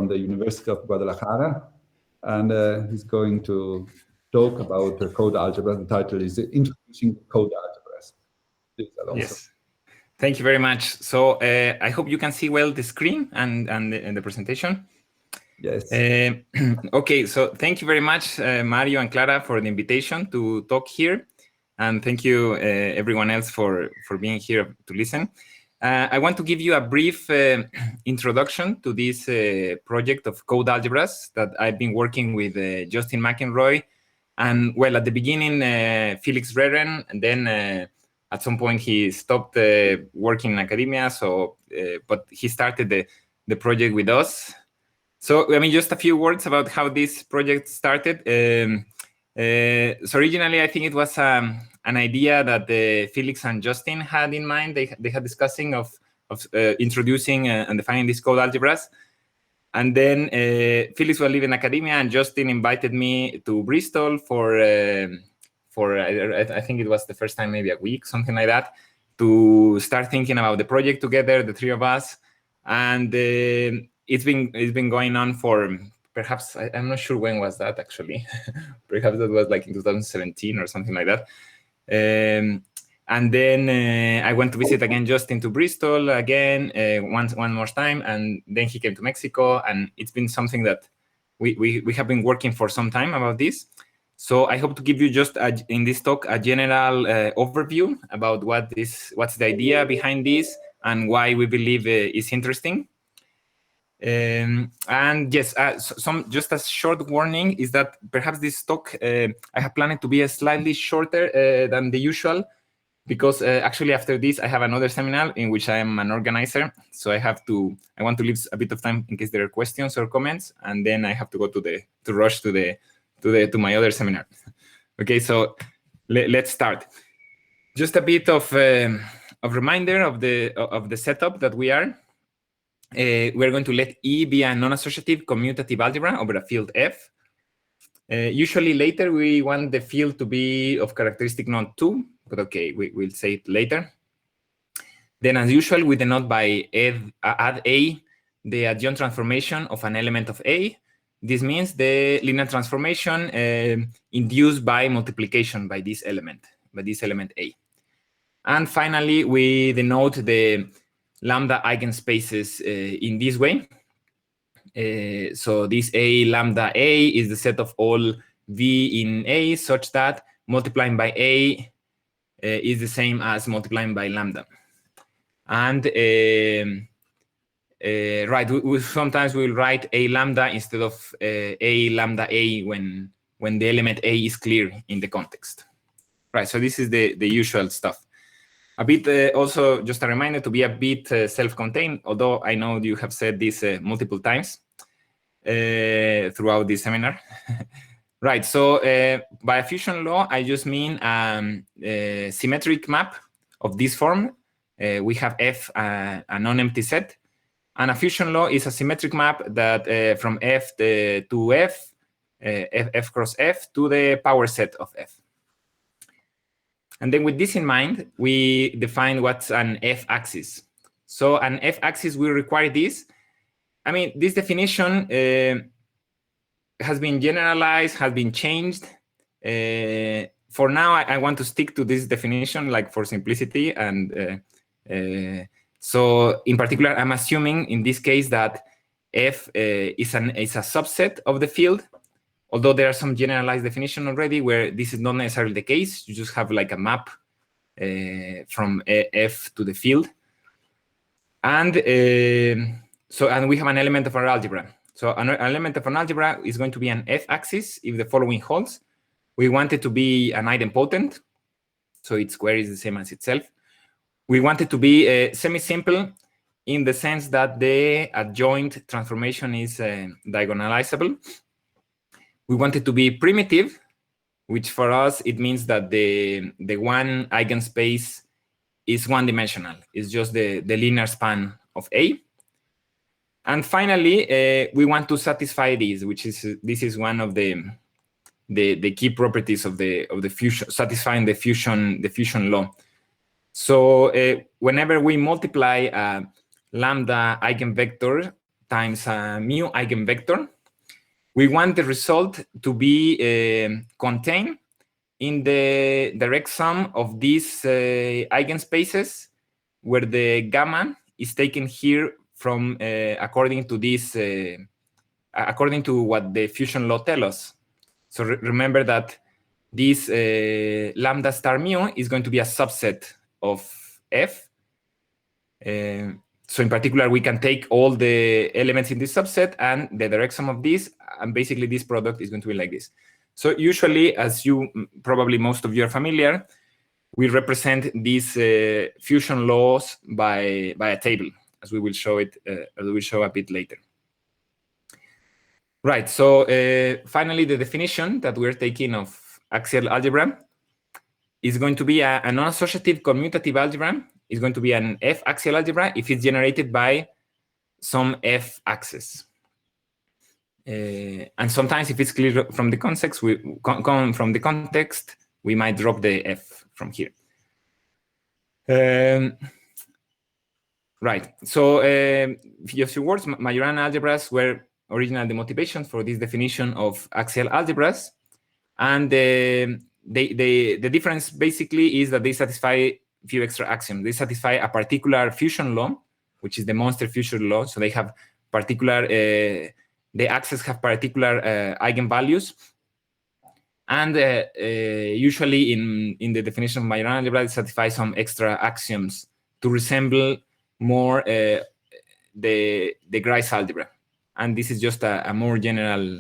from the University of Guadalajara, and he's going to talk about code algebra. The title is Introducing Code Algebras. Please, Alonso. Yes. Thank you very much. So I hope you can see well the screen and the presentation. Yes. Okay, so thank you very much, Mario and Clara, for the invitation to talk here. And thank you, everyone else, for being here to listen. I want to give you a brief introduction to this project of Code Algebras that I've been working with Justin McInroy. And well, at the beginning, Felix Rehren, and then at some point he stopped working in academia. So, but he started the project with us. So, I mean, just a few words about how this project started. So originally, I think it was an idea that Felix and Justin had in mind. They had discussing of introducing and defining these code algebras. And then Felix was leaving academia, and Justin invited me to Bristol for I think it was the first time, maybe a week, something like that, to start thinking about the project together, the three of us. And it's been going on for perhaps, I'm not sure when was that actually. Perhaps that was like in 2017 or something like that. And then I went to visit again Justin to Bristol again one more time, and then he came to Mexico, and it's been something that we have been working for some time about this. So I hope to give you just in this talk a general overview about what's the idea behind this and why we believe it's interesting. And yes, just a short warning is that perhaps this talk I have planned to be a slightly shorter than the usual, because actually after this I have another seminar in which I am an organizer. So I want to leave a bit of time in case there are questions or comments, and then I have to go to rush to my other seminar. Okay, so let's start. Just a bit of reminder of the setup that we are. We're going to let E be a non-associative commutative algebra over a field F. Usually later we want the field to be of characteristic node 2, but okay, we'll say it later. Then as usual, we denote by add A the adjoint transformation of an element of A. This means the linear transformation induced by multiplication by this element A. And finally, we denote the lambda eigenspaces in this way. So this A lambda A is the set of all V in A such that multiplying by A is the same as multiplying by lambda. And right, sometimes we'll write A lambda instead of A lambda A when the element A is clear in the context. Right, so this is the usual stuff. A bit also just a reminder to be a bit self-contained, although I know you have said this multiple times throughout this seminar. Right, so by a fusion law, I just mean a symmetric map of this form. We have F, a non-empty set, and a fusion law is a symmetric map that from F to F, F cross F to the power set of F. And then with this in mind, we define what's an F-axis. So an F-axis will require this. I mean, this definition has been generalized, has been changed. For now, I want to stick to this definition, like for simplicity. And so in particular, I'm assuming in this case that F is a subset of the field, although there are some generalized definition already where this is not necessarily the case. You just have like a map from F to the field. And and we have an element of our algebra. So an element of an algebra is going to be an F-axis if the following holds. We want it to be an idempotent, so its square is the same as itself. We want it to be semi-simple in the sense that the adjoint transformation is diagonalizable. We want it to be primitive, which for us, it means that the one eigenspace is one-dimensional. It's just the linear span of A. And finally, we want to satisfy this, this is one of the key properties of the fusion, satisfying the fusion law. So whenever we multiply a lambda eigenvector times a mu eigenvector. We want the result to be contained in the direct sum of these eigenspaces, where the gamma is taken here from according to this, according to what the fusion law tells us. So remember that this lambda star mu is going to be a subset of F. So in particular, we can take all the elements in this subset and the direct sum of this, and basically this product is going to be like this. So usually, as you probably most of you are familiar, we represent these fusion laws by a table, as we will show it, as we will show a bit later. Right. So finally, the definition that we're taking of axial algebra is going to be a non-associative commutative algebra. It's going to be an F-axial algebra if it's generated by some F axis. And sometimes, if it's clear from the context, we might drop the F from here. Right. So, a few words. Majorana algebras were originally the motivation for this definition of axial algebras, and the difference basically is that they satisfy few extra axioms. They satisfy a particular fusion law, which is the monster fusion law. So they have particular, the axes have particular eigenvalues. And usually in the definition of Majorana algebra, they satisfy some extra axioms to resemble more the Grice algebra. And this is just a more general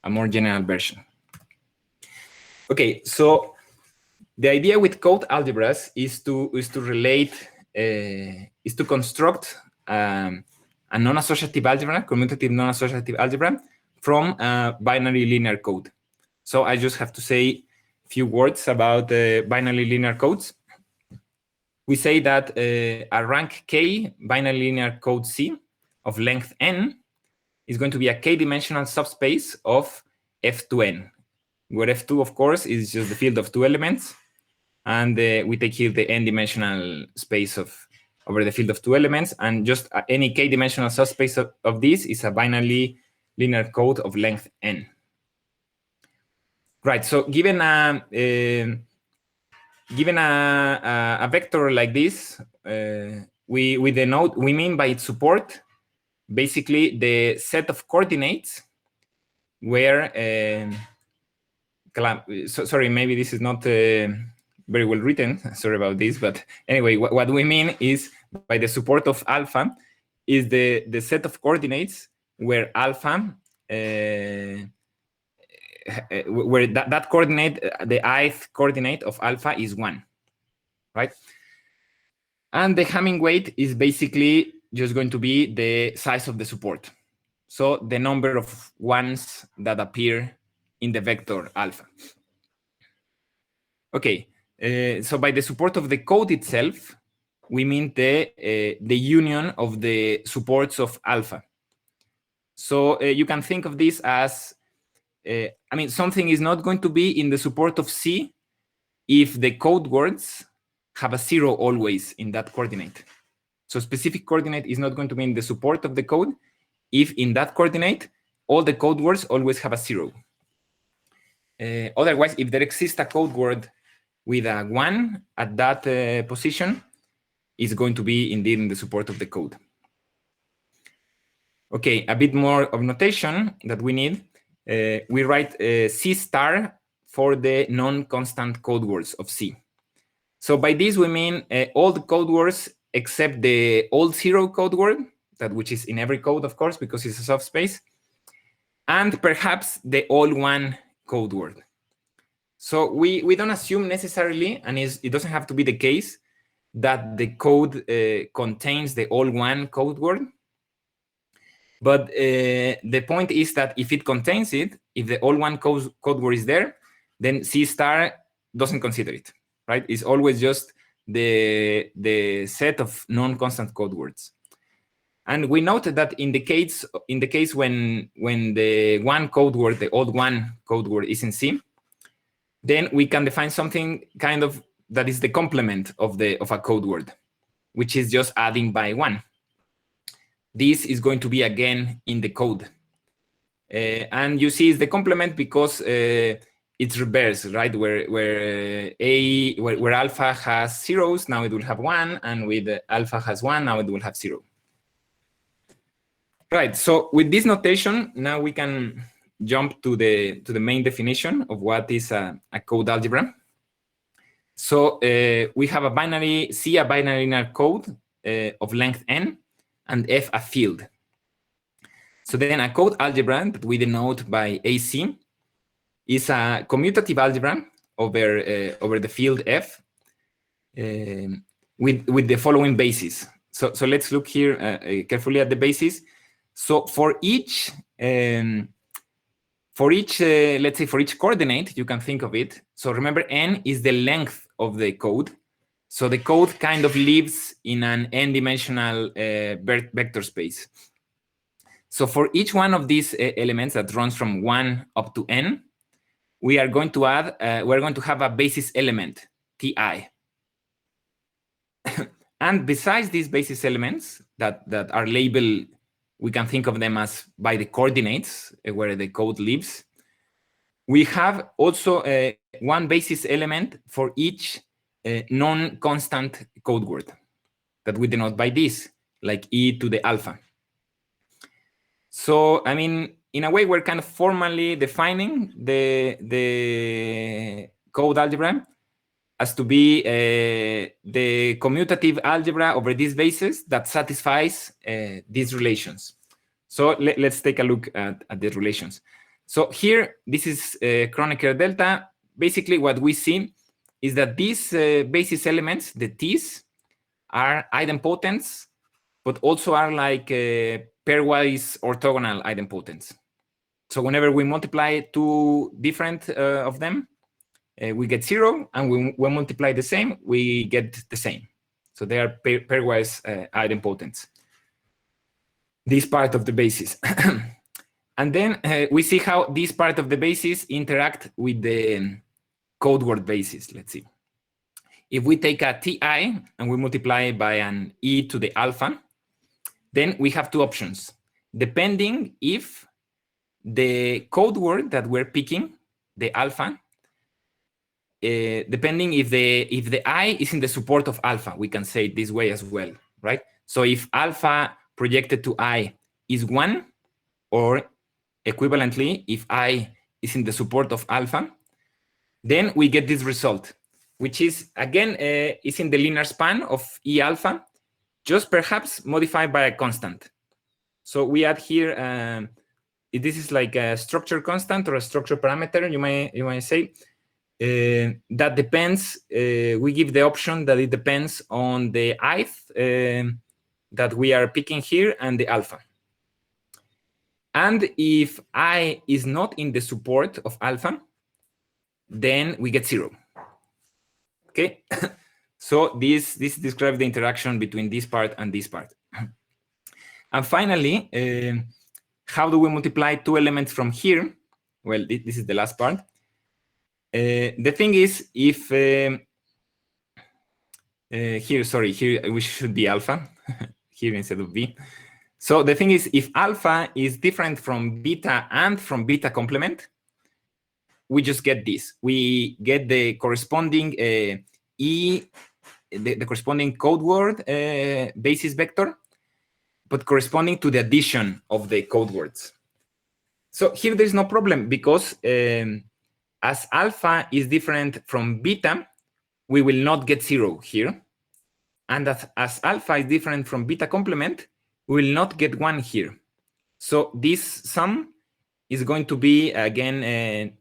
version. Okay, so the idea with code algebras is to relate, is to construct a non-associative algebra, commutative non-associative algebra, from binary linear code. So I just have to say a few words about binary linear codes. We say that a rank K binary linear code C of length n is going to be a k-dimensional subspace of F2n, where F2, of course, is just the field of two elements. And we take here the n-dimensional space over the field of two elements. And just any k-dimensional subspace of this is a binary linear code of length n. Right, so given a vector like this, we mean by its support basically the set of coordinates where, sorry, maybe this is not very well written, sorry about this, but anyway, what we mean is by the support of alpha is the set of coordinates where alpha, where that coordinate, the ith coordinate of alpha is 1, right? And the Hamming weight is basically just going to be the size of the support. So the number of ones that appear in the vector alpha. Okay, so by the support of the code itself, we mean the union of the supports of alpha. So you can think of this as, I mean, something is not going to be in the support of C if the code words have a 0 always in that coordinate. So specific coordinate is not going to be in the support of the code if in that coordinate all the code words always have a 0. Otherwise, if there exists a code word with a 1 at that position, it's going to be indeed in the support of the code. Okay, a bit more of notation that we need. We write C star for the non-constant code words of C. So by this we mean all the code words except the old 0 code word, which is in every code, of course, because it's a subspace, and perhaps the all 1 code word. So we don't assume necessarily, and it doesn't have to be the case, that the code contains the all 1 code word. But the point is that if it contains it, if the all 1 code word is there, then C star doesn't consider it, right? It's always just the set of non-constant code words. And we noted that in the case when the 1 code word, the old 1 code word is in C, then we can define something kind of that is the complement of a code word, which is just adding by 1. this is going to be again in the code. And you see it's the complement because it's reverse, right? Where alpha has zeros, now it will have 1, and with alpha has 1, now it will have 0. Right. So with this notation, now we can jump to the main definition of what is a code algebra. So we have a binary linear code of length n, and f a field. So then a code algebra that we denote by AC is a commutative algebra over the field f with the following basis. So let's look here carefully at the basis. So for each let's say for each coordinate, you can think of it. So remember, n is the length of the code. So the code kind of lives in an n-dimensional vector space. So for each one of these elements that runs from 1 up to n, we are going to add, we're going to have a basis element, ti. And besides these basis elements that are labeled, we can think of them as by the coordinates where the code lives. We have also one basis element for each non-constant code word that we denote by this, like e to the alpha. So, I mean, in a way, we're kind of formally defining the code algebra as to be the commutative algebra over these bases that satisfies these relations. So let's take a look at the relations. So here, this is Kronecker delta. Basically, what we see is that these basis elements, the t's, are idempotents, but also are like pairwise orthogonal idempotents. So whenever we multiply two different of them, we get 0, and when we multiply the same, we get the same. So they are pairwise idempotents. This part of the basis. And then we see how this part of the basis interact with the code word basis. Let's see. If we take a ti and we multiply by an e to the alpha, then we have two options, depending if the code word that we're picking, the alpha, depending if the I is in the support of alpha, we can say it this way as well, right? So if alpha projected to I is 1, or equivalently, if I is in the support of alpha, then we get this result, which is, again, is in the linear span of E alpha, just perhaps modified by a constant. So we add here, this is like a structure constant or a structure parameter, you might say, that depends, we give the option that it depends on the ith that we are picking here and the alpha. And if I is not in the support of alpha, then we get 0. Okay, so this describes the interaction between this part and this part. And finally, how do we multiply two elements from here? Well, this is the last part. The thing is, if here we should be alpha here instead of b. So the thing is, if alpha is different from beta and from beta complement, we just get this. We get the corresponding the corresponding code word basis vector, but corresponding to the addition of the code words. So here there's no problem because as alpha is different from beta, we will not get 0 here. And as alpha is different from beta complement, we will not get 1 here. So this sum is going to be, again,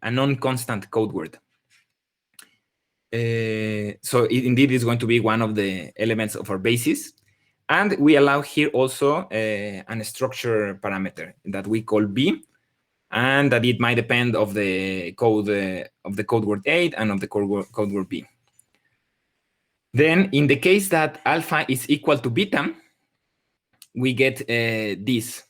a non-constant code word. So indeed is going to be one of the elements of our basis. And we allow here also an structure parameter that we call b, and that it might depend of the code word 8 and of the code word b. Then in the case that alpha is equal to beta, we get this.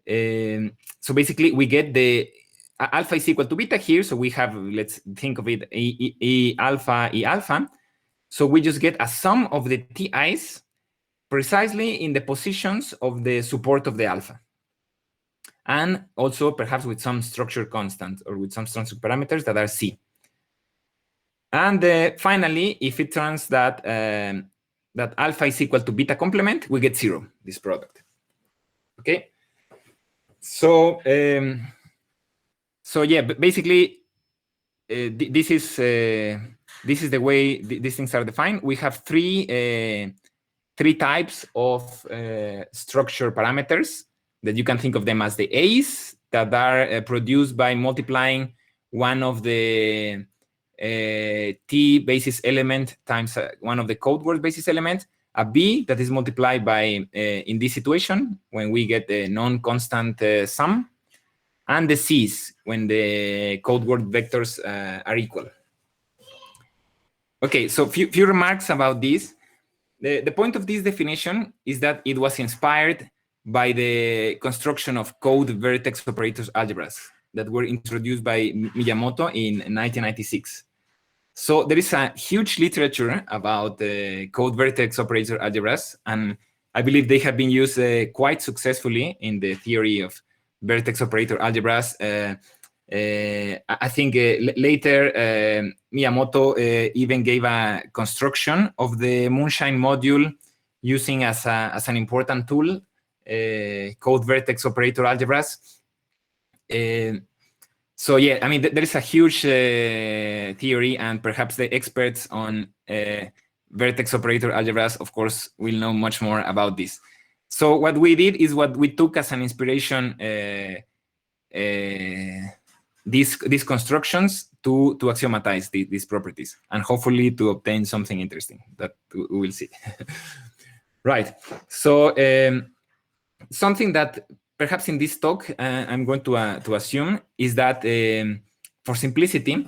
So basically we get the alpha is equal to beta here. So we have, let's think of it, E alpha. So we just get a sum of the ti's precisely in the positions of the support of the alpha. And also perhaps with some structure constant or with some structure parameters that are C. And finally, if it turns that that alpha is equal to beta complement, we get 0, this product. Okay. So yeah, but basically this is the way these things are defined. We have three types of structure parameters that you can think of them as the A's that are produced by multiplying one of the T basis element times one of the code word basis element, a B that is multiplied by, in this situation, when we get the non-constant sum, and the C's when the code word vectors are equal. Okay, so few remarks about this. The point of this definition is that it was inspired by the construction of code vertex operators algebras that were introduced by Miyamoto in 1996. So there is a huge literature about code vertex operator algebras, and I believe they have been used quite successfully in the theory of vertex operator algebras. I think later Miyamoto even gave a construction of the Moonshine module using as an important tool code vertex operator algebras. So yeah, I mean, there is a huge theory, and perhaps the experts on vertex operator algebras, of course, will know much more about this. So what we did is what we took as an inspiration these constructions to axiomatize these properties, and hopefully to obtain something interesting that we will see. Right. So something that perhaps in this talk I'm going to assume is that for simplicity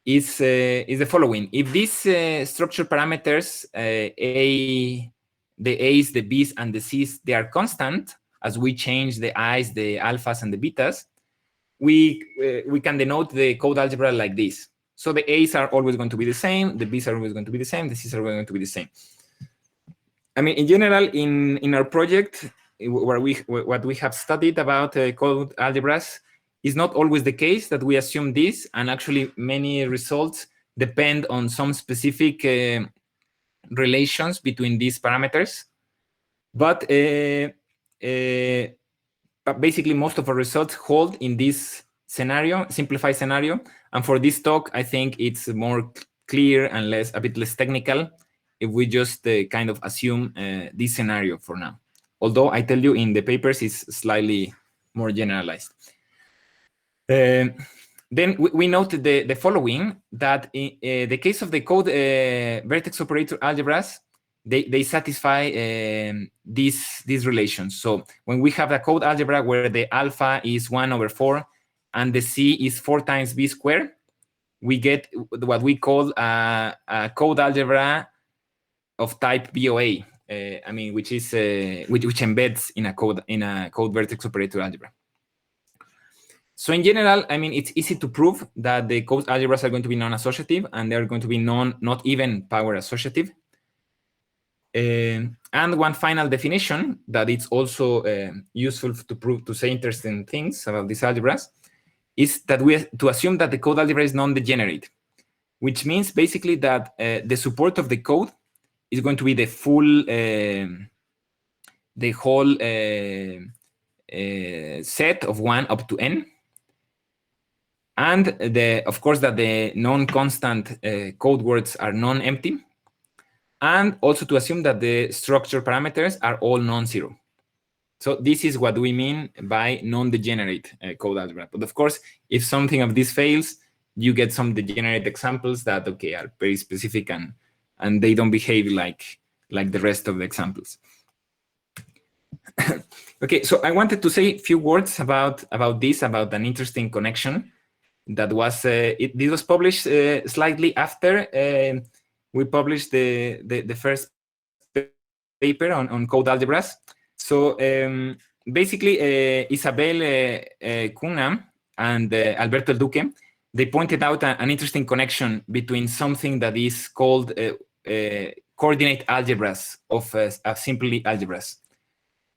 is the following. If these structure parameters, the A's, the B's, and the C's, they are constant as we change the I's, the alphas, and the betas, we can denote the code algebra like this. So the A's are always going to be the same, the B's are always going to be the same, the C's are going to be the same. I mean, in general, in our project, what we have studied about code algebras is not always the case that we assume this, and actually many results depend on some specific relations between these parameters. But basically most of our results hold in this scenario, simplified scenario. And for this talk, I think it's more clear and a bit less technical if we just kind of assume this scenario for now. Although I tell you in the papers it's slightly more generalized. Then we noted the following, that in the case of the code vertex operator algebras, they satisfy these relations. So when we have a code algebra where the alpha is 1/4 and the C is 4 times B squared, we get what we call a code algebra of type BOA. I mean, which is which embeds in a code vertex operator algebra. So in general, I mean, it's easy to prove that the code algebras are going to be non-associative, and they're going to be not even power associative. And one final definition that it's also useful to say interesting things about these algebras is that we have to assume that the code algebra is non-degenerate, which means basically that the support of the code is going to be the full, the whole set of 1 up to n. And of course that the non-constant code words are non-empty. And also to assume that the structure parameters are all non-zero. So this is what we mean by non-degenerate code algebra. But of course, if something of this fails, you get some degenerate examples that, okay, are very specific and they don't behave like the rest of the examples. Okay, so I wanted to say a few words about an interesting connection that was, this was published slightly after we published the first paper on code algebras. So basically, Isabel Cunha and Alberto El Duque, they pointed out an interesting connection between something that is called coordinate algebras of simply algebras.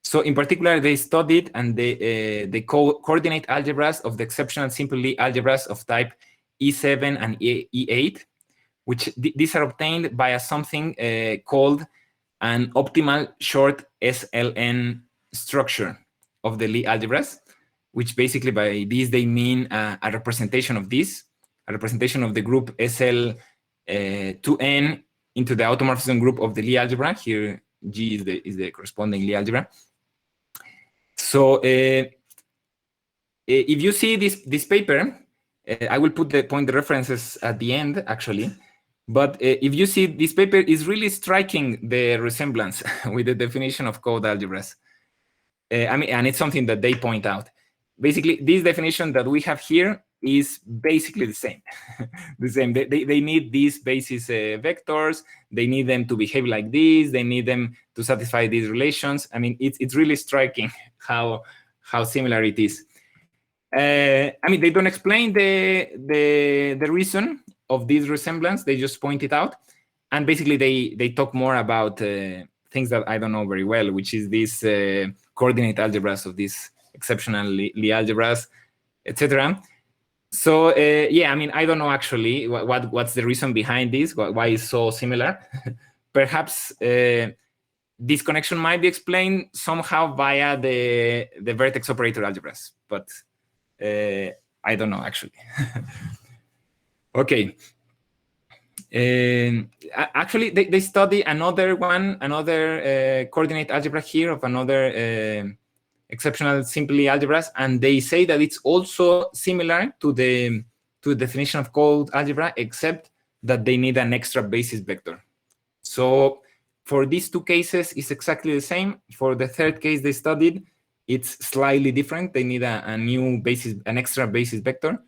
So in particular, they studied and they coordinate algebras of the exceptional simply algebras of type E7 and E8, which these are obtained by something called an optimal short SLN structure of the Lie algebras, which basically by this they mean a representation of this, a representation of the group SL2n into the automorphism group of the Lie algebra. Here G is the corresponding Lie algebra. So if you see this paper, I will put the references at the end actually. But if you see this paper is really striking the resemblance with the definition of code algebras. I mean, and it's something that they point out. Basically, this definition that we have here is basically the same. The same. They need these basis vectors. They need them to behave like this. They need them to satisfy these relations. I mean, it's really striking how similar it is. I mean, they don't explain the reason of this resemblance. They just point it out, and basically they talk more about things that I don't know very well, which is this coordinate algebras of these exceptional Lie algebras, etc. So yeah, I mean, I don't know actually what's the reason behind this, why it's so similar. Perhaps this connection might be explained somehow via the vertex operator algebras, but I don't know actually. Okay. Actually, they study another coordinate algebra here of another exceptional simply algebras, and they say that it's also similar to the definition of code algebra, except that they need an extra basis vector. So for these two cases, it's exactly the same. For the third case they studied, it's slightly different. They need a new basis, an extra basis vector.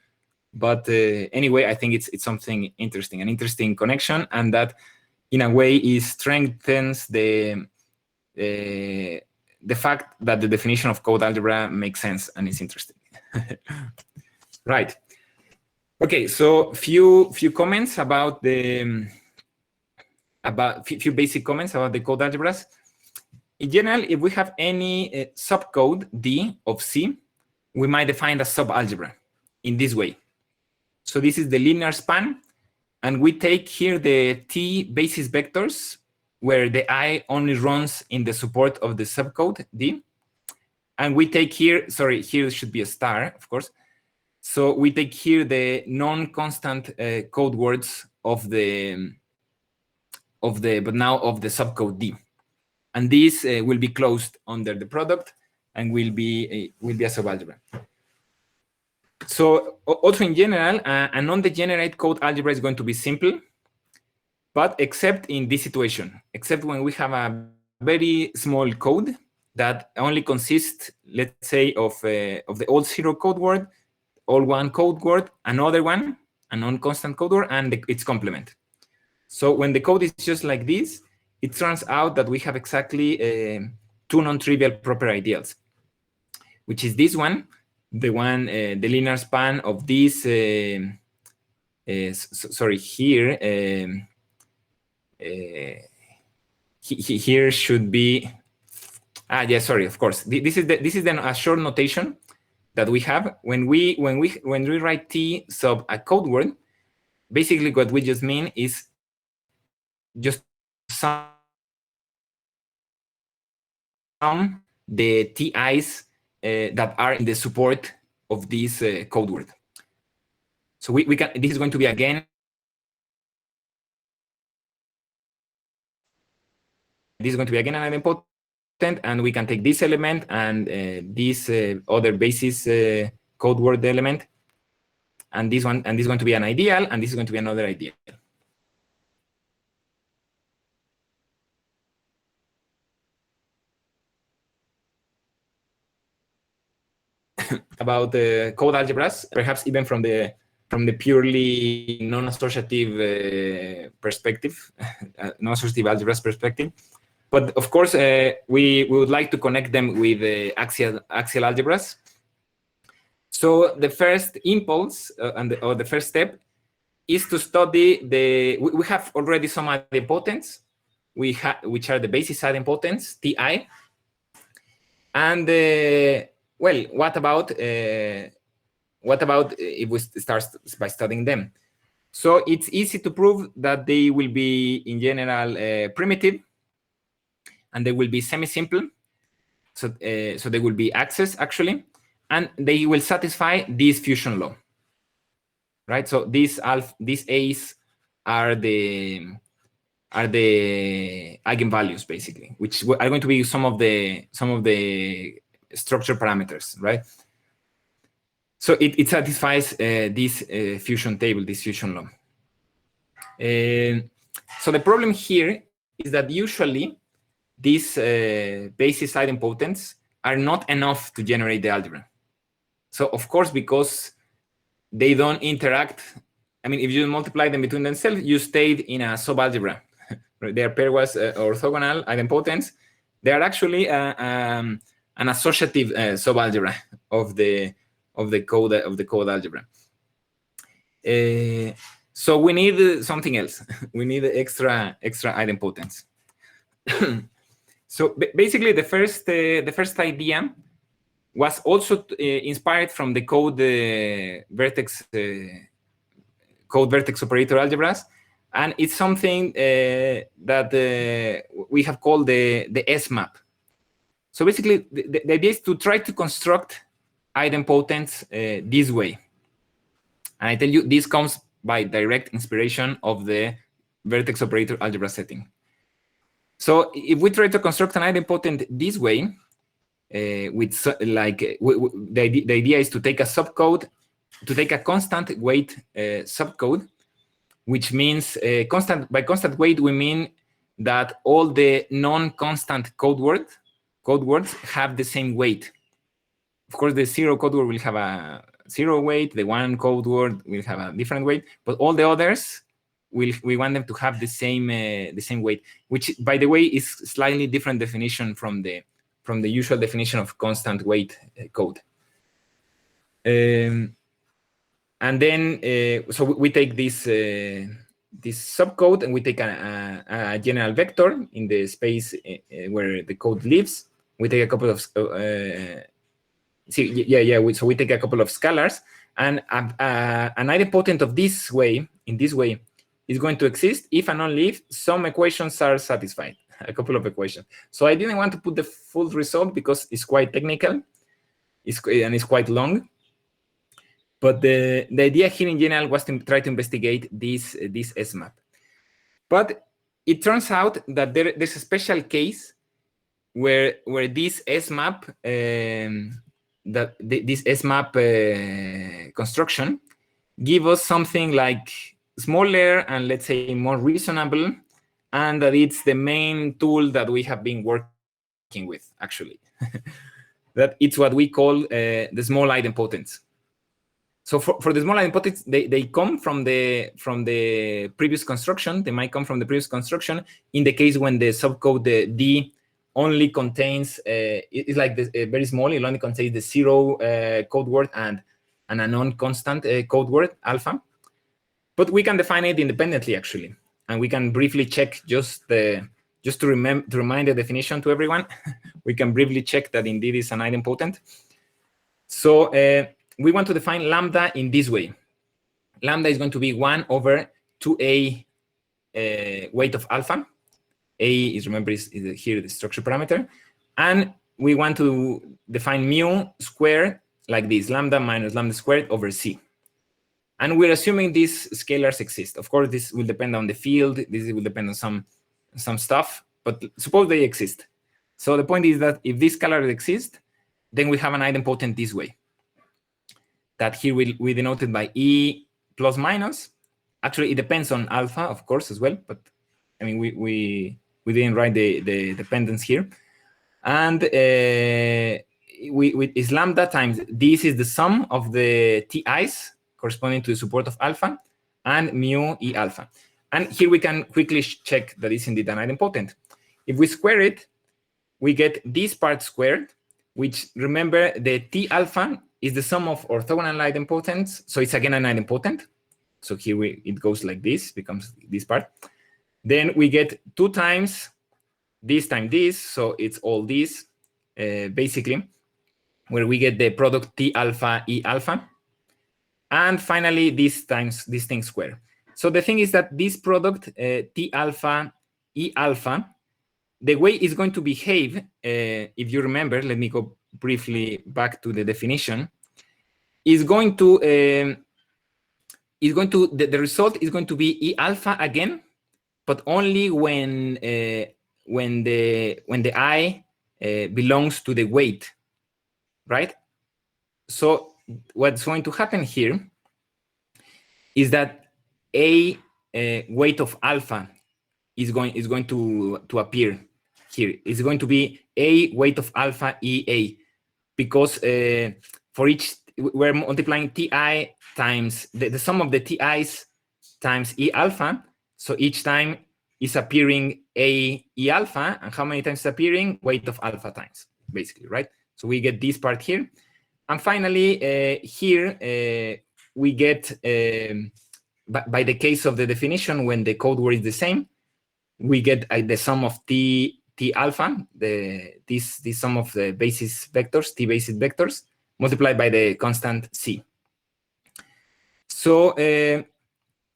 But anyway, I think it's something interesting, an interesting connection, and that in a way it strengthens the fact that the definition of code algebra makes sense and is interesting. Right. Okay, so few comments about few basic comments about the code algebras. In general, if we have any subcode D of C, we might define a subalgebra in this way. So this is the linear span, and we take here the T basis vectors where the I only runs in the support of the subcode D. And we take here, sorry, here should be a star, of course. So we take here the non-constant code words of the subcode D. And this will be closed under the product and will be a subalgebra. So also in general, a non-degenerate code algebra is going to be simple, but except in this situation, except when we have a very small code that only consists, let's say, of the old zero code word, old one code word, another one, a non-constant code word, and its complement. So when the code is just like this, it turns out that we have exactly two non-trivial proper ideals, which is this one, the linear span of this, sorry, here, here should be, yes, sorry, of course. This is then a short notation that we have when we write T sub a code word. Basically, what we just mean is just sum the TIs that are in the support of this code word. So we can. This is going to be again. This is going to be again an idempotent, and we can take this element and this other basis code word element, and this one, and this is going to be an ideal, and this is going to be another ideal. About the code algebras, perhaps even from the purely non-associative perspective, non-associative algebras perspective. But of course, we would like to connect them with axial algebras. So the first impulse or the first step is to study we have already some idempotents. which are the basis idempotents, Ti. And well, what about if we start by studying them? So it's easy to prove that they will be, in general, primitive, and they will be semi-simple. So they will be axes, actually, and they will satisfy this fusion law, right? So these A's are the eigenvalues, basically, which are going to be some of the structure parameters, right? So it satisfies this fusion table, this fusion law. So the problem here is that usually these basis idempotents are not enough to generate the algebra. So of course, because they don't interact, I mean, if you multiply them between themselves, you stayed in a subalgebra. They are pairwise orthogonal idempotents. They are actually an associative subalgebra of the code algebra. So we need something else. We need extra idempotents. So basically, the first idea was also inspired from the code Vertex operator algebras, and it's something that we have called the S-map. So basically, the idea is to try to construct idempotents this way. And I tell you, this comes by direct inspiration of the Vertex operator algebra setting. So if we try to construct an idempotent this way, the idea is to take a subcode, to take a constant weight subcode, which means by constant weight we mean that all the non-constant code words have the same weight. Of course, the 0 code word will have a 0 weight, the 1 code word will have a different weight, but all the others we want them to have the same weight, which, by the way, is slightly different definition from the usual definition of constant weight code. And then so we take this subcode, and we take a general vector in the space where the code lives. We take a couple of so we take a couple of scalars, and an idempotent of this way, in this way, is going to exist if and only if some equations are satisfied, a couple of equations. So I didn't want to put the full result because it's quite technical, and it's quite long. But the idea here in general was to try to investigate this S-map. But it turns out that there's a special case where this S-map, this S-map construction, give us something like smaller and, let's say, more reasonable, and that it's the main tool that we have been working with, actually. That it's what we call the small idempotents. So for the small idempotents, they come from the previous construction. They might come from the previous construction in the case when the subcode the D only contains it's like very small. It only contains the 0 code word and a non-constant code word alpha. But we can define it independently, actually, and we can briefly check just to remind the definition to everyone. We can briefly check that indeed is an idempotent. So we want to define lambda in this way. Lambda is going to be 1 over 2a weight of alpha. A is, remember, is here the structure parameter. And we want to define mu squared like this, lambda minus lambda squared over c. And we're assuming these scalars exist. Of course, this will depend on the field. This will depend on some stuff, but suppose they exist. So the point is that if these scalars exist, then we have an idempotent this way. That here we denoted by E plus minus. Actually, it depends on alpha, of course, as well. But I mean, we didn't write the dependence here. And is lambda times this is the sum of the TIs corresponding to the support of alpha and mu E alpha. And here we can quickly check that it's indeed an idempotent. If we square it, we get this part squared, which, remember, the T alpha is the sum of orthogonal idempotents. So it's again an idempotent. So here it goes like this, becomes this part. Then we get 2 times this time this, so it's all this, basically, where we get the product T alpha E alpha. And finally, this times this thing square. So the thing is that this product, T alpha E alpha, the way it's going to behave, if you remember, let me go briefly back to the definition, is going to, the result is going to be E alpha again, but only when the I belongs to the weight, right? So what's going to happen here is that a weight of alpha is going to appear here. It's going to be a weight of alpha EA, because for each, we're multiplying Ti times the sum of the Ti's times E alpha. So each time is appearing a E alpha, and how many times is appearing? Weight of alpha times, basically, right? So we get this part here. And finally, here we get, by the case of the definition, when the code word is the same, we get the sum of T alpha, this sum of the basis vectors, T basis vectors, multiplied by the constant C. So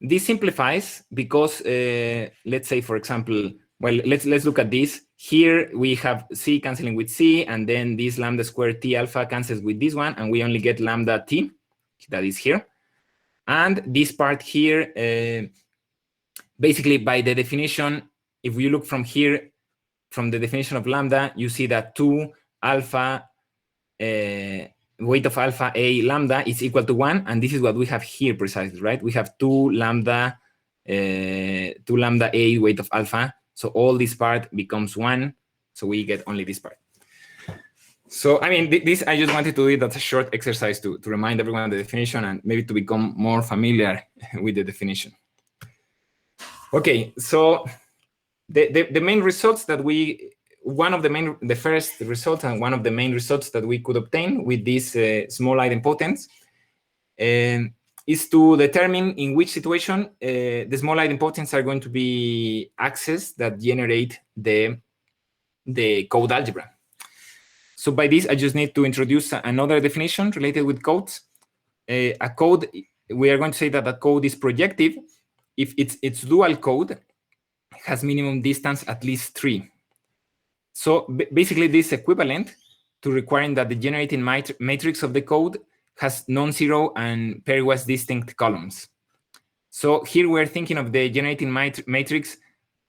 this simplifies because, let's say, for example, well, let's look at this. Here we have C canceling with C, and then this lambda squared T alpha cancels with this one, and we only get lambda T, that is here. And this part here, basically by the definition, if we look from here, from the definition of lambda, you see that 2 alpha, weight of alpha A lambda is equal to 1, and this is what we have here precisely, right? We have 2 lambda A weight of alpha, so all this part becomes 1, so we get only this part. So, I mean, this, I just wanted to do it as a short exercise to remind everyone the definition and maybe to become more familiar with the definition. Okay, so the main results that the first result and one of the main results that we could obtain with this small idempotence is to determine in which situation the small idempotents are going to be accessed that generate the code algebra. So by this, I just need to introduce another definition related with codes. A code, we are going to say that a code is projective if its dual code has minimum distance at least 3. So basically, this is equivalent to requiring that the generating matrix of the code has non-zero and pairwise distinct columns. So here we're thinking of the generating matrix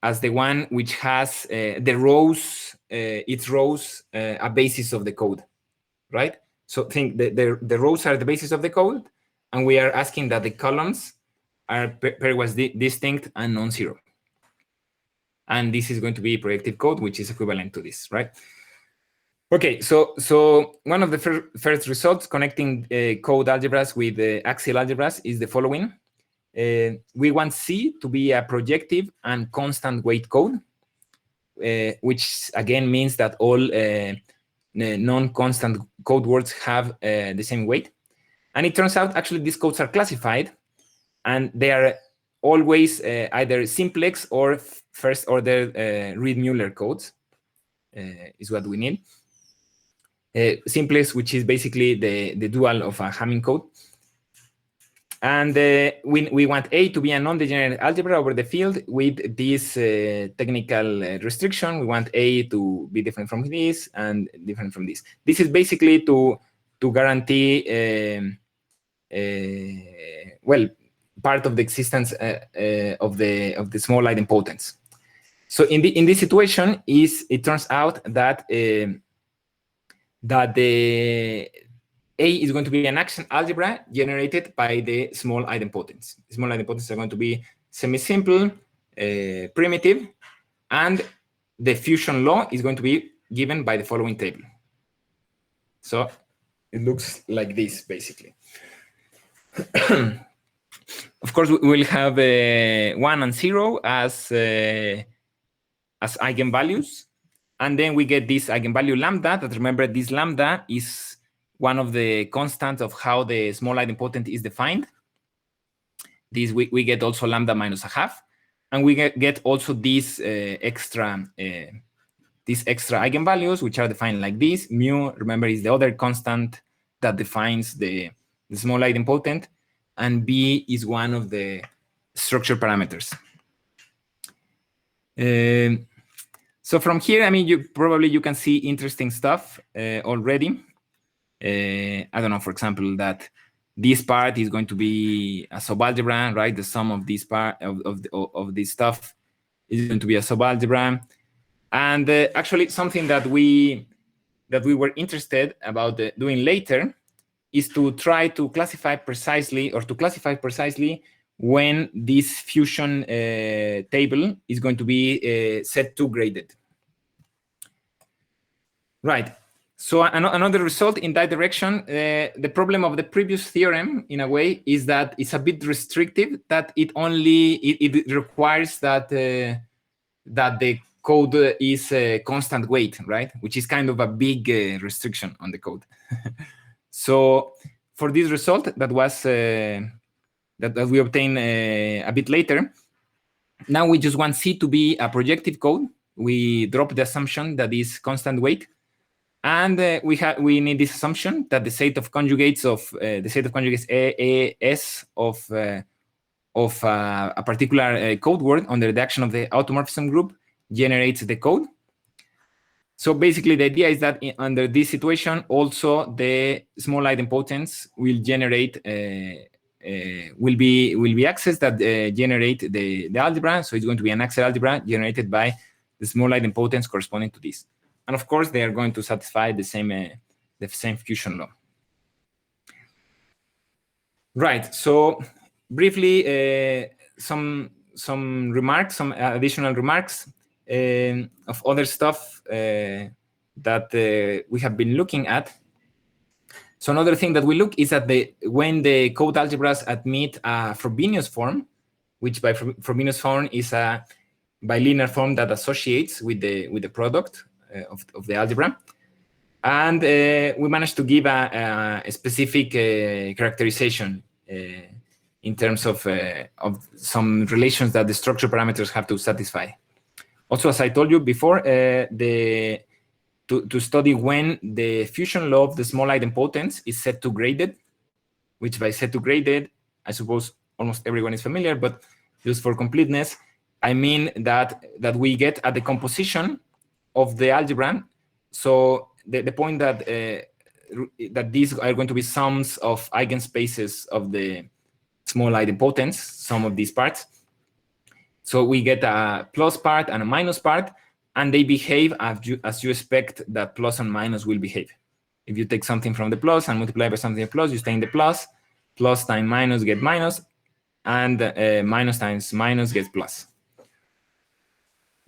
as the one which has the rows, its rows, a basis of the code, right? So think the rows are the basis of the code, and we are asking that the columns are pairwise distinct and non-zero. And this is going to be projective code, which is equivalent to this, right? Okay, so one of the first results connecting code algebras with axial algebras is the following. We want C to be a projective and constant weight code, which again means that all non-constant code words have the same weight. And it turns out actually these codes are classified, and they are always either simplex or first order Reed-Muller codes is what we need. Simplex, which is basically the dual of a Hamming code. And we want A to be a non-degenerate algebra over the field with this technical restriction. We want A to be different from this and different from this. This is basically to guarantee, well, part of the existence of the small idempotence. So in this situation, it turns out that the A is going to be an action algebra generated by the small idempotence. The small idempotents are going to be semi-simple, primitive, and the fusion law is going to be given by the following table. So it looks like this, basically. Of course, we will have 1 and 0 as eigenvalues. And then we get this eigenvalue lambda, that remember this lambda is one of the constants of how the small idempotent is defined. This we get also lambda minus a half. and we get also these extra eigenvalues, which are defined like this. Mu, remember, is the other constant that defines the small idempotent, and B is one of the structure parameters. So from here, I mean, you can see interesting stuff already. I don't know, for example, that this part is going to be a subalgebra, right? The sum of this part of this stuff is going to be a subalgebra. And actually, something that we were interested about doing later is to try to classify precisely, when this fusion table is going to be set to graded. Right. So another result in that direction, the problem of the previous theorem, in a way, is that it's a bit restrictive, that it requires that the code is a constant weight, right? Which is kind of a big restriction on the code. So for this result that was that we obtained a bit later, now we just want C to be a projective code. We drop the assumption that is constant weight. And we need this assumption that the set of conjugates of S of a particular code word under the action of the automorphism group generates the code. So basically, the idea is that under this situation, also the small idempotents will generate will be access that generate the algebra. So it's going to be an axial algebra generated by the small idempotents corresponding to this. And of course, they are going to satisfy the same fusion law. Right. So briefly, some remarks, some additional remarks of other stuff that we have been looking at. So another thing that we look is that when the code algebras admit a Frobenius form, which by Frobenius form is a bilinear form that associates with the product of the algebra, and we managed to give a specific characterization in terms of some relations that the structure parameters have to satisfy. Also, as I told you before, to study when the fusion law of the small idempotents is set to graded, which by set to graded, I suppose almost everyone is familiar, but just for completeness, I mean that we get a decomposition of the algebra. So the point that these are going to be sums of eigenspaces of the small idempotents, some of these parts. So we get a plus part and a minus part, and they behave as you expect that plus and minus will behave. If you take something from the plus and multiply by something plus, you stay in the plus. Plus times minus get minus, and minus times minus gets plus.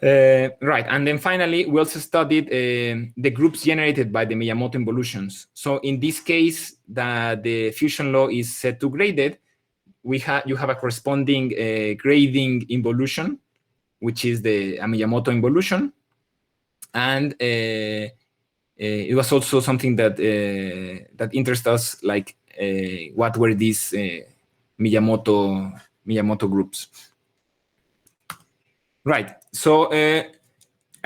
Right, and then finally, we also studied the groups generated by the Miyamoto involutions. So in this case, the fusion law is set to graded. You have a corresponding grading involution, which is a Miyamoto involution, and it was also something that interests us, like what were these Miyamoto groups. Right. So I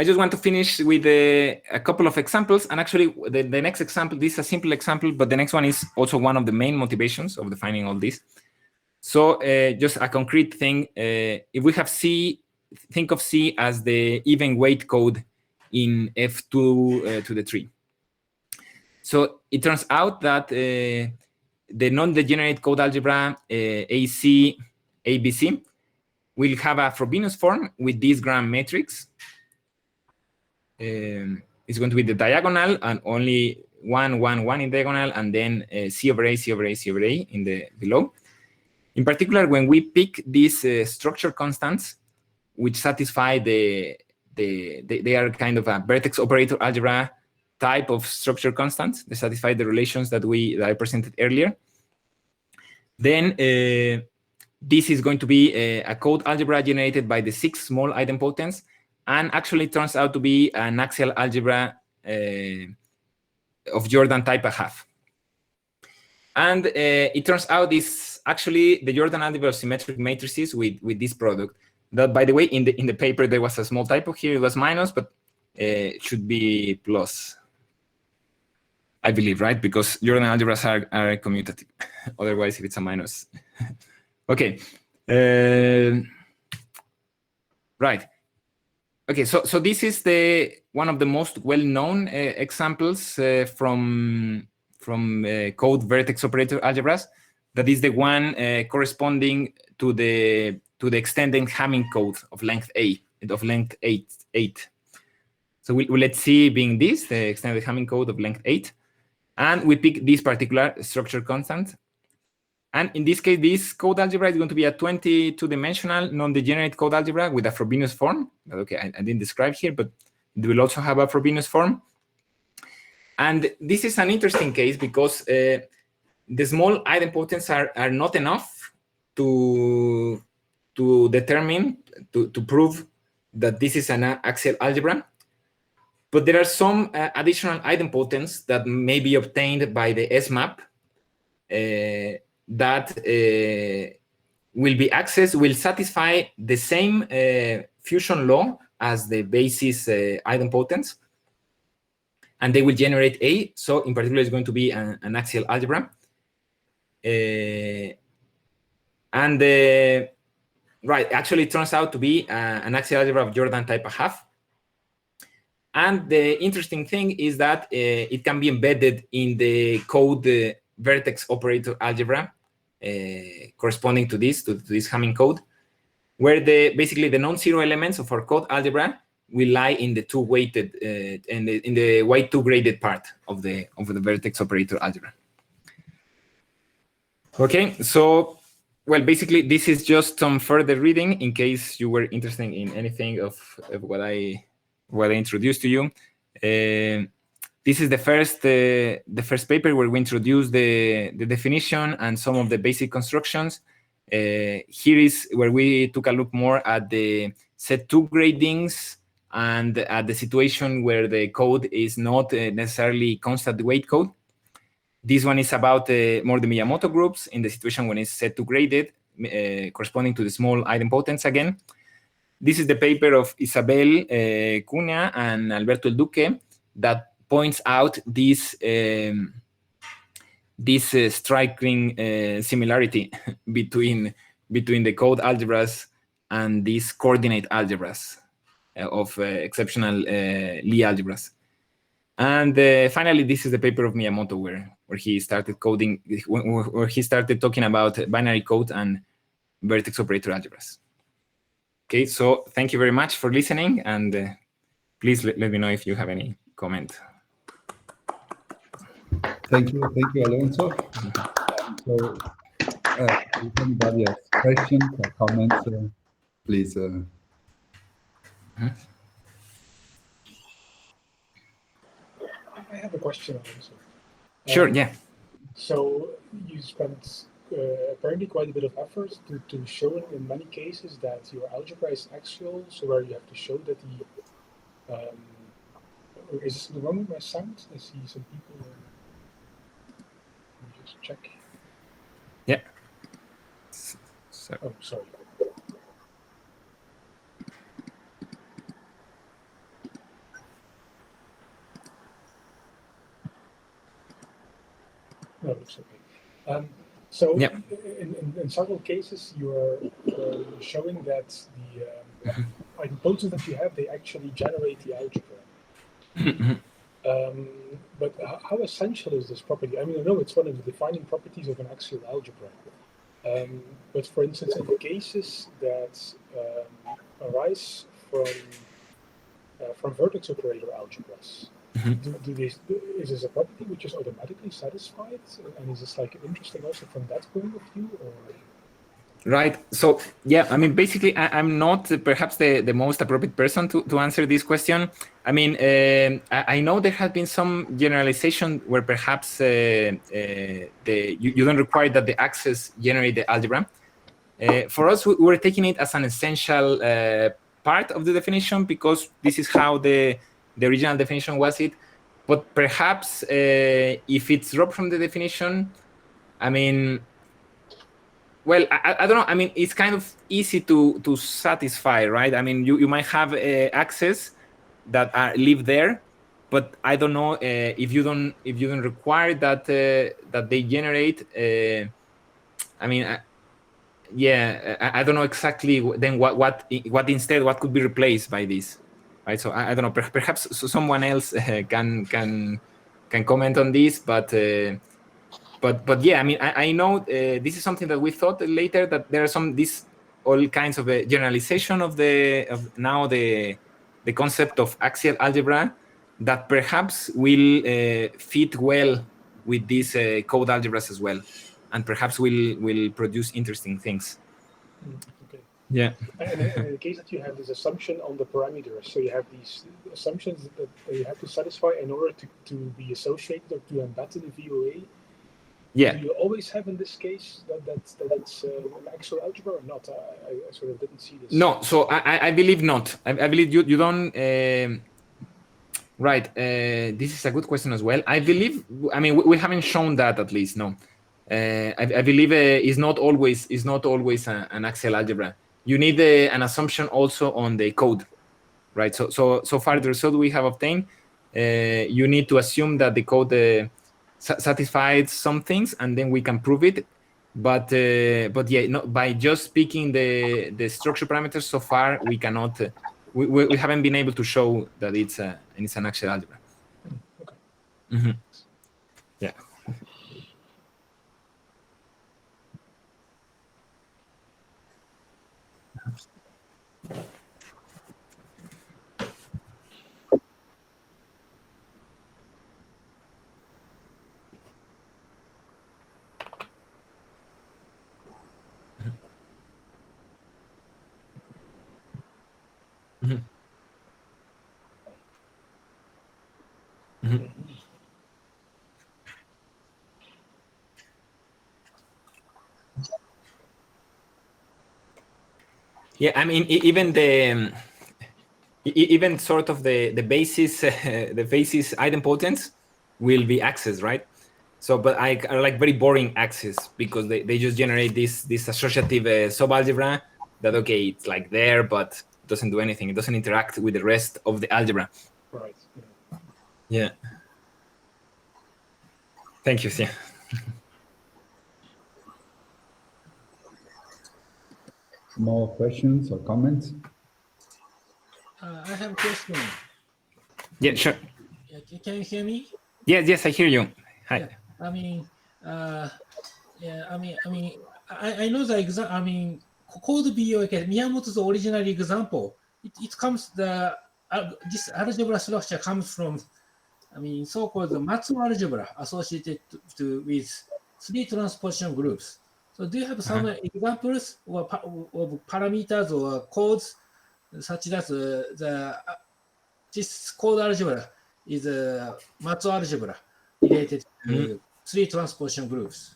just want to finish with a couple of examples. And actually, the next example, this is a simple example, but the next one is also one of the main motivations of defining all this. So just a concrete thing. If we have C, think of C as the even weight code in F2 to the 3. So it turns out that the non-degenerate code algebra AC, ABC, will have a Frobenius form with this Gram matrix. It's going to be the diagonal and only 1, 1, 1 in diagonal, and then C over A, C over A, C over A in the below. In particular, when we pick these structure constants, which satisfy they are kind of a vertex operator algebra type of structure constants. They satisfy the relations that I presented earlier. Then this is going to be a code algebra generated by the 6 small idempotents, and actually turns out to be an axial algebra of Jordan type 1/2. And it turns out this actually the Jordan algebra of symmetric matrices with this product. That, by the way, in the paper there was a small typo here. It was minus, but it should be plus, I believe, right? Because Jordan algebras are commutative. Otherwise, if it's a minus. Okay. Right. Okay, so this is one of the most well-known examples from code vertex operator algebras. That is the one corresponding to the extended Hamming code of length 8. So let's see being this, the extended Hamming code of length 8. And we pick this particular structure constant. And in this case, this code algebra is going to be a 22-dimensional non-degenerate code algebra with a Frobenius form. Okay, I didn't describe here, but it will also have a Frobenius form. And this is an interesting case because the small idempotents are not enough to determine, to prove that this is an axial algebra. But there are some additional idempotents that may be obtained by the S-map that will satisfy the same fusion law as the basis idempotents, and they will generate A. So in particular, it's going to be an axial algebra. Right, actually it turns out to be an axial algebra of Jordan type 1/2. And the interesting thing is that it can be embedded in the code vertex operator algebra corresponding to this Hamming code, where basically the non-zero elements of our code algebra will lie in the two-weighted in the white two-graded part of the vertex operator algebra. Okay, so well, basically this is just some further reading in case you were interested in anything of what I introduced to you. This is the first paper where we introduce the definition and some of the basic constructions. Here is where we took a look more at the set 2 gradings and at the situation where the code is not necessarily constant weight code. This one is about more the Miyamoto groups in the situation when it's set 2 graded, corresponding to the small idempotents again. This is the paper of Isabel Cunha and Alberto El Duque that points out this striking similarity between the code algebras and these coordinate algebras of exceptional Lie algebras. And finally, this is the paper of Miyamoto where he started coding, where he started talking about binary code and vertex operator algebras. Okay, so thank you very much for listening, and please let me know if you have any comment. Thank you, Alonso. So, if anybody has questions or comments, please. I have a question, Alonso. Sure, yeah. So you spent apparently quite a bit of effort to show in many cases that your algebra is axial, so where you have to show that is this wrong with my sound? I see some people. Let me just check. Yeah. Oh, sorry. No, it's okay. So yeah. in several cases, you are showing that the idempotents that you have, they actually generate the algebra. But how essential is this property? I mean, I know it's one of the defining properties of an axial algebra. But for instance, in the cases that arise from vertex operator algebras, is this a property which is automatically satisfied? And is this like interesting also from that point of view? Or? Right. So, yeah, I mean, basically, I'm not perhaps the most appropriate person to answer this question. I mean, I know there has been some generalization where perhaps you don't require that the axes generate the algebra. For us, we're taking it as an essential part of the definition because this is how the original definition was it. But perhaps if it's dropped from the definition, I mean, well, I don't know. I mean, it's kind of easy to satisfy, right? I mean, you might have access that live there, but I don't know if you don't require that that they generate. I mean, yeah, I don't know exactly then what instead what could be replaced by this, right? So I don't know. Perhaps someone else can comment on this, but yeah, I mean, I know this is something that we thought later, that there are all kinds of generalization of the concept of axial algebra that perhaps will fit well with these code algebras as well, and perhaps will produce interesting things. Okay. Yeah. And in the case that you have this assumption on the parameters, so you have these assumptions that you have to satisfy in order to be associated or to embed in the VOA. Yeah. Do you always have in this case that's an actual algebra or not? I sort of didn't see this. No, so I believe not. I believe you don't. Right. This is a good question as well. I believe. I mean, we haven't shown that, at least. No. I believe is not always an axial algebra. You need an assumption also on the code, right? So far the result we have obtained, you need to assume that the code satisfies some things, and then we can prove it. But yeah, no, by just picking the structure parameters so far, we cannot. We haven't been able to show that it's an axial algebra. Okay. Mm-hmm. Yeah. Mm-hmm. Mm-hmm. Yeah, I mean, even sort of the basis idempotents will be axes, right? So, but I are like very boring axes because they just generate this associative subalgebra that, okay, it's like there, but doesn't do anything. It doesn't interact with the rest of the algebra. Right. Yeah. Thank you, Sia. More questions or comments? I have a question. Yeah, sure. Can you hear me? Yes, I hear you. Hi. Yeah, I mean, I know the example. I mean, code BOK, Miyamoto's original example. It comes this algebra structure comes from, I mean, so-called the Matsu algebra associated with 3 transposition groups. So, do you have some examples of parameters or codes such that this code algebra is a Matsu algebra related to 3 transposition groups?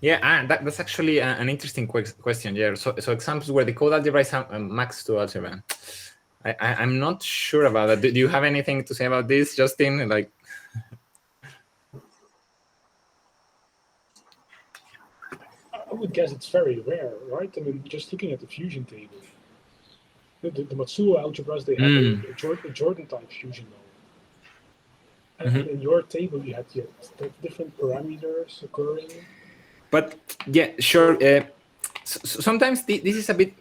Yeah, that's actually an interesting question. Yeah, so examples where the code algebra is a Max-2 algebra. I'm not sure about that. Do you have anything to say about this, Justin? Like, I would guess it's very rare, right? I mean, just looking at the fusion table, the Matsuo algebras, they have a Jordan type fusion node. And in your table, you had different parameters occurring. But yeah, sure. Sometimes this is a bit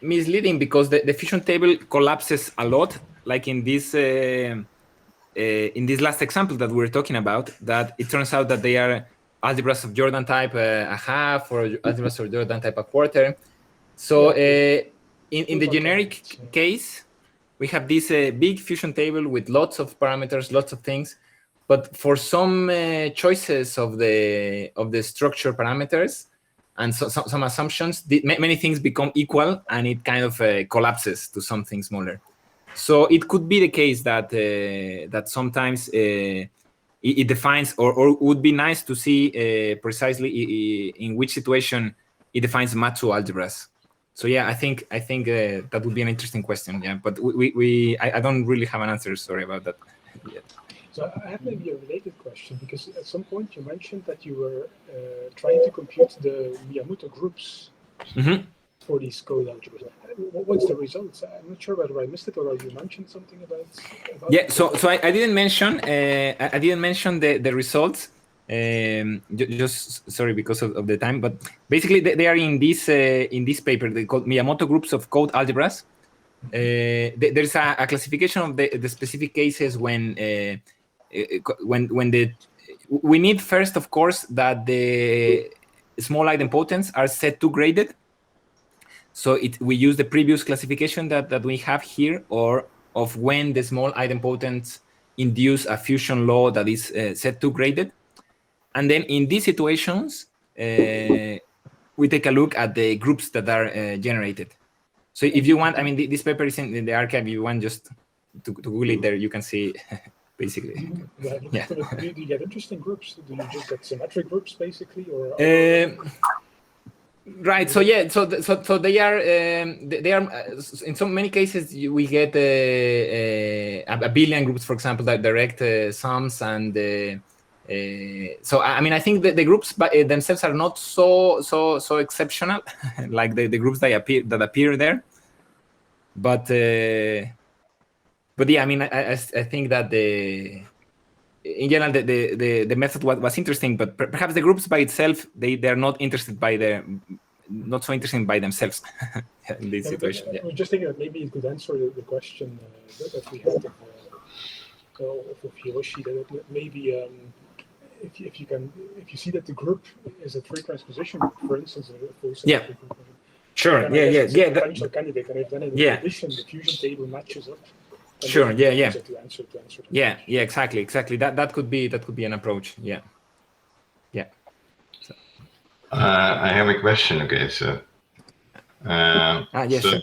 misleading because the fusion table collapses a lot, like in this last example that we were talking about, that it turns out that they are algebras of Jordan type a half or algebras of Jordan type a quarter. So in the generic case, we have this big fusion table with lots of parameters, lots of things. But for some choices of the structure parameters and some assumptions, many things become equal, and it kind of collapses to something smaller. So it could be the case that that sometimes it defines, or would be nice to see precisely in which situation it defines Matsu algebras. So yeah, I think that would be an interesting question. Yeah, but I don't really have an answer. Sorry about that yet. So I have maybe a related question, because at some point you mentioned that you were trying to compute the Miyamoto groups for these code algebras. What's the results? I'm not sure whether I missed it or you mentioned something about. Yeah, so I didn't mention the results. Just sorry because of the time, but basically they are in this paper. They called Miyamoto groups of code algebras. There's a classification of the specific cases when we need first, of course, that the small idempotents are set2 graded. So we use the previous classification that we have here, or of when the small idempotents induce a fusion law that is set2 graded. And then in these situations, we take a look at the groups that are generated. So if you want, I mean, this paper is in the archive. If you want just to Google it there, you can see basically. Yeah. Do you get interesting groups? Do you just get symmetric groups basically, or? Right. So yeah. So they are in so many cases we get a billion groups, for example, that direct sums and. So I mean, I think that the groups by themselves are not so exceptional, like the groups that appear there. But yeah, I mean, I think that in general the method was interesting, but perhaps the groups by itself they're not so interesting by themselves in this situation. I was just thinking that maybe it could answer the question that we had of Hiroshi, that maybe. If you see that the group is a free transposition group, for instance, a full symmetric group, sure, yeah, potential candidate, and if then in addition the fusion table matches up. Sure, yeah. To answer yeah, exactly. That could be an approach. Yeah. So. I have a question. Okay, so. Yes, so sure.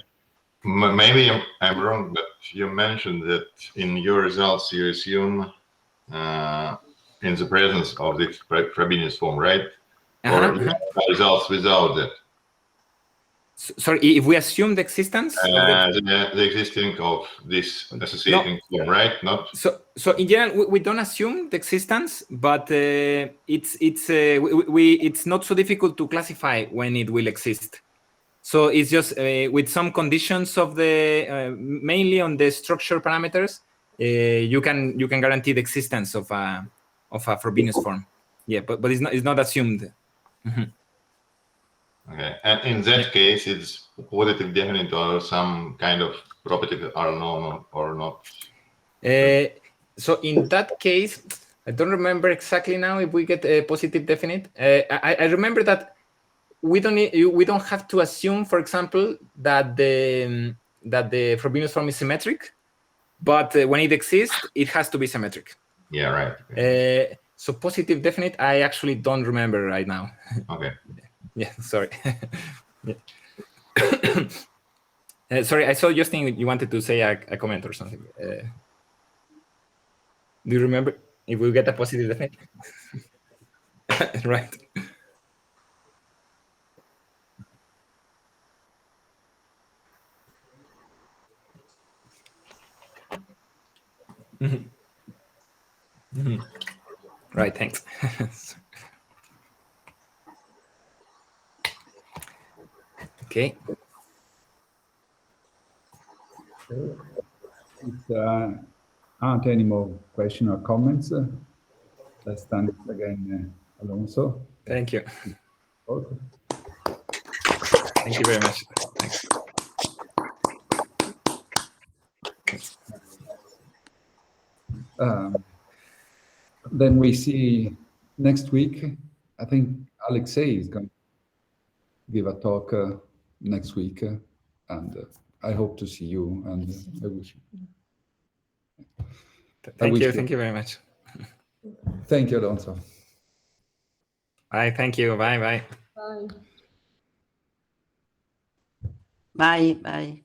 Maybe I'm wrong, but you mentioned that in your results you assume. In the presence of the Frobenius form, right? Or results without that? Sorry, if we assume the existence of the existing of this associating form, right? Not so in general we don't assume the existence, but it's not so difficult to classify when it will exist. So it's just with some conditions of the mainly on the structure parameters, you can guarantee the existence of a Frobenius form. Yeah, but it's not assumed. Okay, and in that case, it's positive definite or some kind of property are known or not. So in that case, I don't remember exactly now if we get a positive definite. I remember that we don't have to assume, for example, that the Frobenius form is symmetric, but when it exists, it has to be symmetric. Yeah, right. Okay. So positive definite, I actually don't remember right now. Okay. Yeah, sorry. Sorry, I saw Justin, you wanted to say a comment or something. Do you remember if we get a positive definite? Right. Right, thanks. Okay. If there aren't any more questions or comments, let's thank again Alonso. Thank you. Okay. Thank you very much. Thanks. Then we see next week. I think Alexei is going to give a talk next week, and I hope to see you. And I wish you. Thank you very much. Thank you, Alonso. Bye. Thank you. Bye. Bye. Bye.